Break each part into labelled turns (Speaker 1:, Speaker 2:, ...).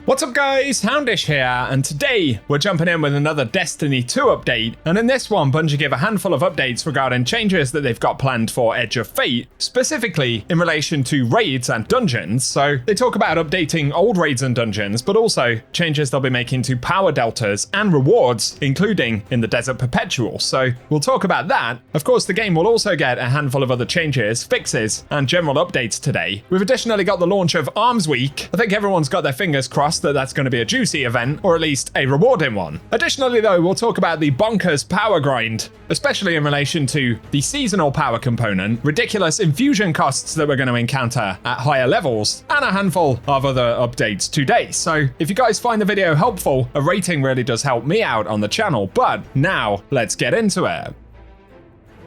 Speaker 1: What's up guys, Houndish here, and today we're jumping in with another Destiny 2 update, and in this one Bungie gave a handful of updates regarding changes that they've got planned for Edge of Fate, specifically in relation to raids and dungeons. So they talk about updating old raids and dungeons, but also changes they'll be making to power deltas and rewards, including in the Desert Perpetual. So we'll talk about that. Of course, the game will also get a handful of other changes, fixes, and general updates today. We've additionally got the launch of Arms Week. I think everyone's got their fingers crossed that that's going to be a juicy event, or at least a rewarding one. Additionally though, we'll talk about the bonkers power grind, especially in relation to the seasonal power component, ridiculous infusion costs that we're going to encounter at higher levels, and a handful of other updates today. So if you guys find the video helpful, a rating really does help me out on the channel. But now let's get into it.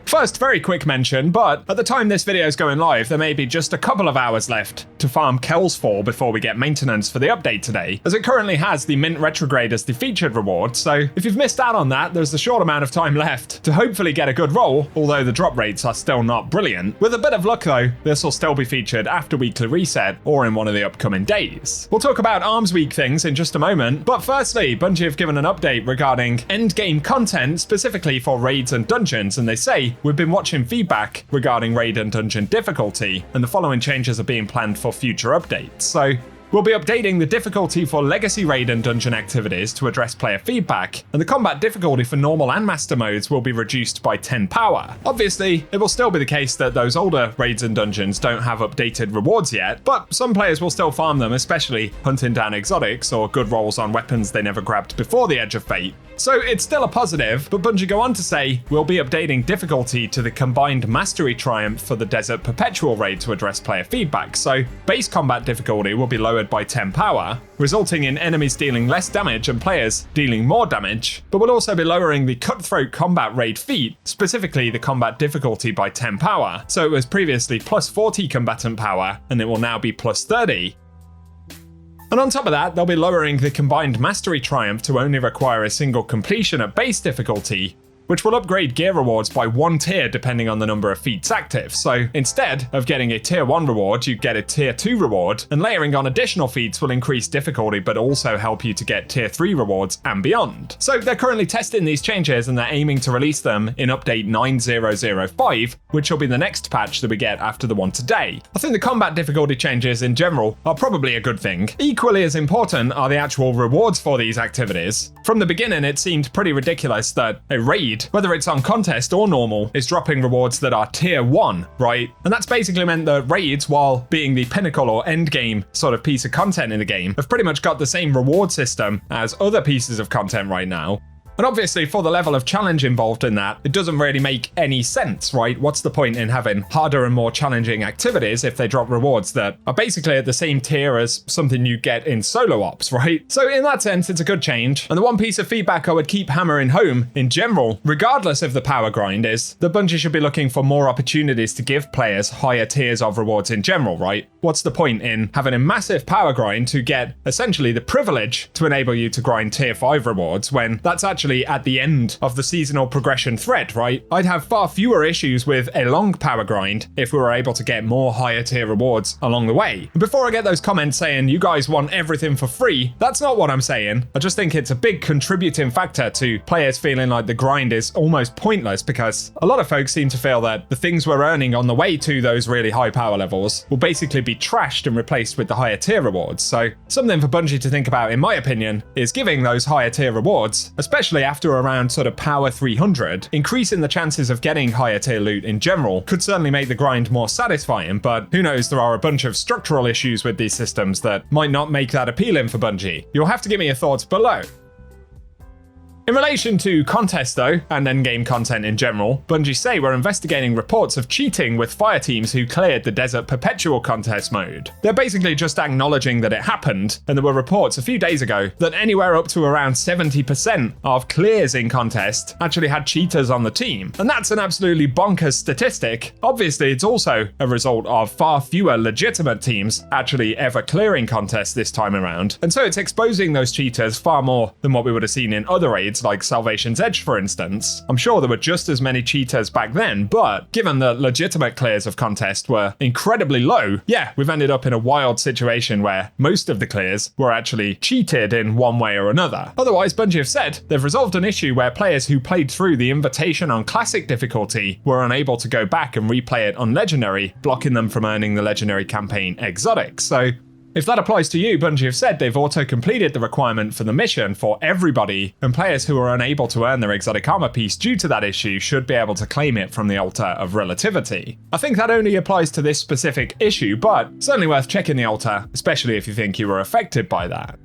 Speaker 1: First, very quick mention, but at the time this video is going live, there may be just a couple of hours left to farm Kells for before we get maintenance for the update today, as it currently has the Mint Retrograde as the featured reward. So if you've missed out on that, there's a short amount of time left to hopefully get a good roll, although the drop rates are still not brilliant. With a bit of luck though, this will still be featured after weekly reset or in one of the upcoming days. We'll talk about Arms Week things in just a moment, but firstly, Bungie have given an update regarding endgame content specifically for raids and dungeons, and they say, we've been watching feedback regarding raid and dungeon difficulty, and the following changes are being planned for future updates. So we'll be updating the difficulty for legacy raid and dungeon activities to address player feedback, and the combat difficulty for normal and master modes will be reduced by 10 power. Obviously, it will still be the case that those older raids and dungeons don't have updated rewards yet, but some players will still farm them, especially hunting down exotics or good rolls on weapons they never grabbed before the Edge of Fate. So it's still a positive, but Bungie go on to say, we'll be updating difficulty to the combined mastery triumph for the Desert Perpetual raid to address player feedback. So base combat difficulty will be lowered by 10 power, resulting in enemies dealing less damage and players dealing more damage, but we'll also be lowering the Cutthroat combat raid feat, specifically the combat difficulty, by 10 power. So it was previously plus 40 combatant power, and it will now be plus 30. And on top of that, they'll be lowering the combined mastery triumph to only require a single completion at base difficulty, which will upgrade gear rewards by 1 tier depending on the number of feats active. So instead of getting a tier 1 reward, you get a tier 2 reward, and layering on additional feats will increase difficulty but also help you to get tier 3 rewards and beyond. So they're currently testing these changes and they're aiming to release them in update 9005, which will be the next patch that we get after the one today. I think the combat difficulty changes in general are probably a good thing. Equally as important are the actual rewards for these activities. From the beginning, it seemed pretty ridiculous that a raid, whether it's on contest or normal, is dropping rewards that are tier 1, right? And that's basically meant that raids, while being the pinnacle or end game sort of piece of content in the game, have pretty much got the same reward system as other pieces of content right now. And obviously, for the level of challenge involved in that, it doesn't really make any sense, right? What's the point in having harder and more challenging activities if they drop rewards that are basically at the same tier as something you get in solo ops, right? So in that sense, it's a good change. And the one piece of feedback I would keep hammering home in general, regardless of the power grind, is that Bungie should be looking for more opportunities to give players higher tiers of rewards in general, right? What's the point in having a massive power grind to get essentially the privilege to enable you to grind tier 5 rewards when that's actually at the end of the seasonal progression thread, right? I'd have far fewer issues with a long power grind if we were able to get more higher tier rewards along the way. And before I get those comments saying you guys want everything for free, that's not what I'm saying. I just think it's a big contributing factor to players feeling like the grind is almost pointless, because a lot of folks seem to feel that the things we're earning on the way to those really high power levels will basically be trashed and replaced with the higher tier rewards. So something for Bungie to think about, in my opinion, is giving those higher tier rewards, especially after around sort of power 300, increasing the chances of getting higher tier loot in general could certainly make the grind more satisfying, but who knows, there are a bunch of structural issues with these systems that might not make that appealing for Bungie. You'll have to give me your thoughts below. In relation to contests though, and endgame content in general, Bungie say we're investigating reports of cheating with fire teams who cleared the Desert Perpetual contest mode. They're basically just acknowledging that it happened, and there were reports a few days ago that anywhere up to around 70% of clears in contest actually had cheaters on the team. And that's an absolutely bonkers statistic. Obviously, it's also a result of far fewer legitimate teams actually ever clearing contests this time around, and so it's exposing those cheaters far more than what we would have seen in other raids upgrades like Salvation's Edge, for instance. I'm sure there were just as many cheaters back then, but given the legitimate clears of contest were incredibly low, yeah, we've ended up in a wild situation where most of the clears were actually cheated in one way or another. Otherwise, Bungie have said they've resolved an issue where players who played through the invitation on Classic difficulty were unable to go back and replay it on Legendary, blocking them from earning the Legendary campaign exotic. So if that applies to you, Bungie have said they've auto-completed the requirement for the mission for everybody, and players who are unable to earn their exotic armor piece due to that issue should be able to claim it from the altar of relativity. I think that only applies to this specific issue, but certainly worth checking the altar, especially if you think you were affected by that.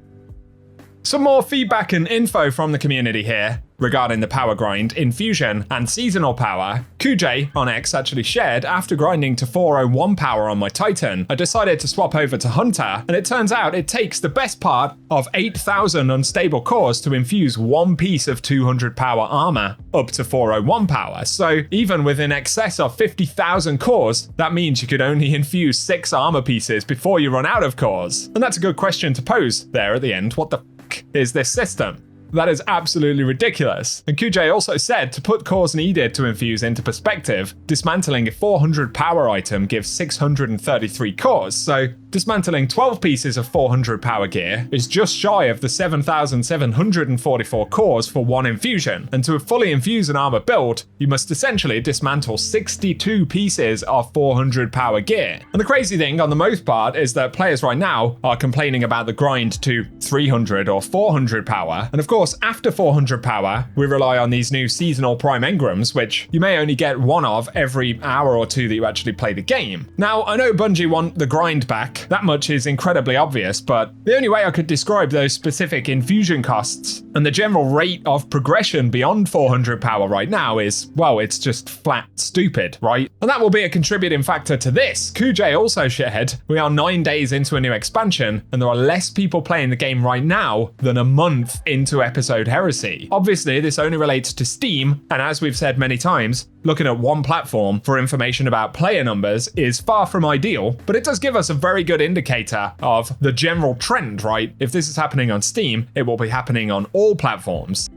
Speaker 1: Some more feedback and info from the community here regarding the power grind, infusion, and seasonal power. Kuj on X actually shared, after grinding to 401 power on my Titan, I decided to swap over to Hunter, and it turns out it takes the best part of 8,000 unstable cores to infuse one piece of 200 power armor up to 401 power. So even with in excess of 50,000 cores, that means you could only infuse 6 armor pieces before you run out of cores. And that's a good question to pose there at the end. What the f*** is this system? That is absolutely ridiculous. And QJ also said to put cores needed to infuse into perspective, dismantling a 400 power item gives 633 cores, so dismantling 12 pieces of 400 power gear is just shy of the 7,744 cores for one infusion, and to fully infuse an armor build, you must essentially dismantle 62 pieces of 400 power gear. And the crazy thing on the most part is that players right now are complaining about the grind to 300 or 400 power, and of course after 400 power, we rely on these new seasonal prime engrams, which you may only get one of every hour or two that you actually play the game. Now, I know Bungie want the grind back, that much is incredibly obvious, but the only way I could describe those specific infusion costs and the general rate of progression beyond 400 power right now is, well, it's just flat stupid, right? And that will be a contributing factor to this. Kuj also shared, we are 9 days into a new expansion, and there are less people playing the game right now than a month into Episode Heresy. Obviously, this only relates to Steam, and as we've said many times, looking at one platform for information about player numbers is far from ideal, but it does give us a very good indicator of the general trend, right? If this is happening on Steam, it will be happening on all platforms.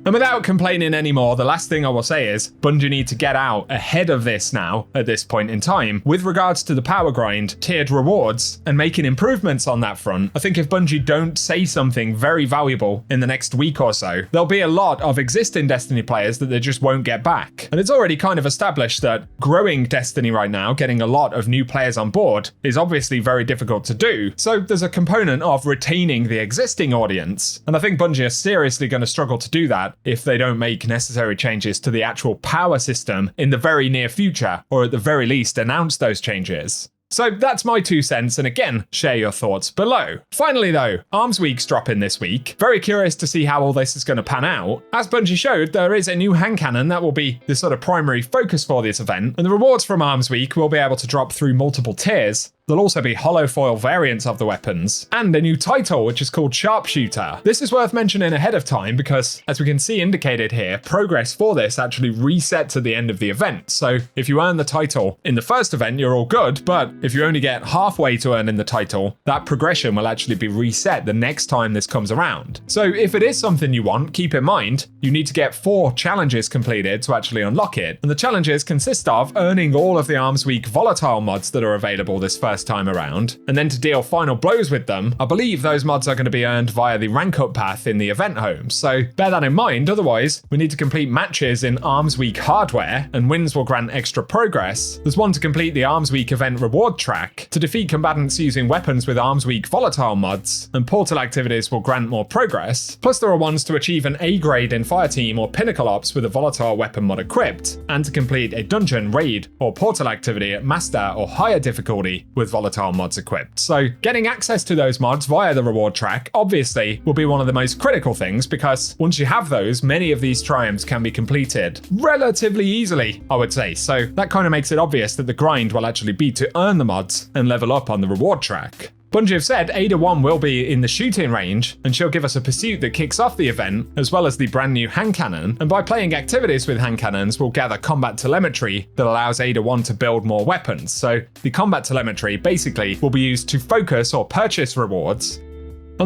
Speaker 1: And without complaining anymore, the last thing I will say is Bungie need to get out ahead of this now, at this point in time, with regards to the power grind, tiered rewards, and making improvements on that front. I think if Bungie don't say something very valuable in the next week or so, there'll be a lot of existing Destiny players that they just won't get back. And it's already kind of established that growing Destiny right now, getting a lot of new players on board, is obviously very difficult to do. So there's a component of retaining the existing audience, and I think Bungie are seriously going to struggle to do that if they don't make necessary changes to the actual power system in the very near future, or at the very least announce those changes. So that's my 2 cents, and again, share your thoughts below. Finally though, Arms Week's dropping this week. Very curious to see how all this is going to pan out. As Bungie showed, there is a new hand cannon that will be the sort of primary focus for this event, and the rewards from Arms Week will be able to drop through multiple tiers. There'll also be hollow foil variants of the weapons, and a new title which is called Sharpshooter. This is worth mentioning ahead of time because, as we can see indicated here, progress for this actually resets at the end of the event. So if you earn the title in the first event, you're all good, but if you only get halfway to earning the title, that progression will actually be reset the next time this comes around. So if it is something you want, keep in mind, you need to get 4 challenges completed to actually unlock it, and the challenges consist of earning all of the Arms Week volatile mods that are available this first time around, and then to deal final blows with them. I believe those mods are going to be earned via the rank up path in the event home, so bear that in mind. Otherwise, we need to complete matches in Arms Week hardware, and wins will grant extra progress. There's one to complete the Arms Week event reward track, to defeat combatants using weapons with Arms Week volatile mods, and portal activities will grant more progress. Plus there are ones to achieve an A grade in Fireteam or Pinnacle Ops with a volatile weapon mod equipped, and to complete a dungeon, raid, or portal activity at master or higher difficulty with volatile mods equipped. So getting access to those mods via the reward track obviously will be one of the most critical things, because once you have those, many of these triumphs can be completed relatively easily, I would say. So that kind of makes it obvious that the grind will actually be to earn the mods and level up on the reward track. Bungie have said Ada 1 will be in the shooting range, and she'll give us a pursuit that kicks off the event, as well as the brand new hand cannon, and by playing activities with hand cannons, we'll gather combat telemetry that allows Ada 1 to build more weapons. So the combat telemetry basically will be used to focus or purchase rewards,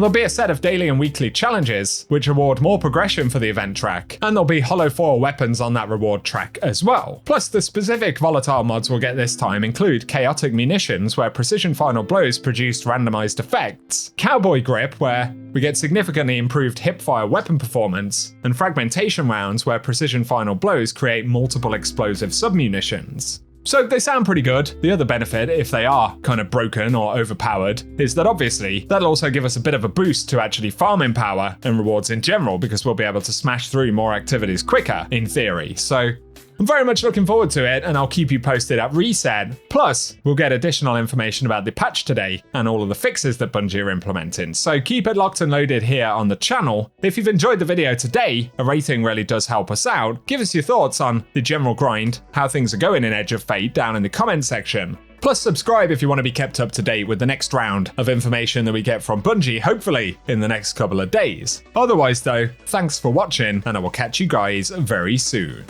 Speaker 1: there'll be a set of daily and weekly challenges, which reward more progression for the event track, and there'll be hollow foil weapons on that reward track as well. Plus, the specific volatile mods we'll get this time include chaotic munitions, where precision final blows produce randomized effects, cowboy grip, where we get significantly improved hipfire weapon performance, and fragmentation rounds, where precision final blows create multiple explosive submunitions. So they sound pretty good. The other benefit, if they are kind of broken or overpowered, is that obviously that'll also give us a bit of a boost to actually farming power and rewards in general, because we'll be able to smash through more activities quicker, in theory. So I'm very much looking forward to it, and I'll keep you posted at reset. Plus, we'll get additional information about the patch today and all of the fixes that Bungie are implementing. So keep it locked and loaded here on the channel. If you've enjoyed the video today, a rating really does help us out. Give us your thoughts on the general grind, how things are going in Edge of Fate down in the comment section. Plus, subscribe if you want to be kept up to date with the next round of information that we get from Bungie, hopefully in the next couple of days. Otherwise though, thanks for watching, and I will catch you guys very soon.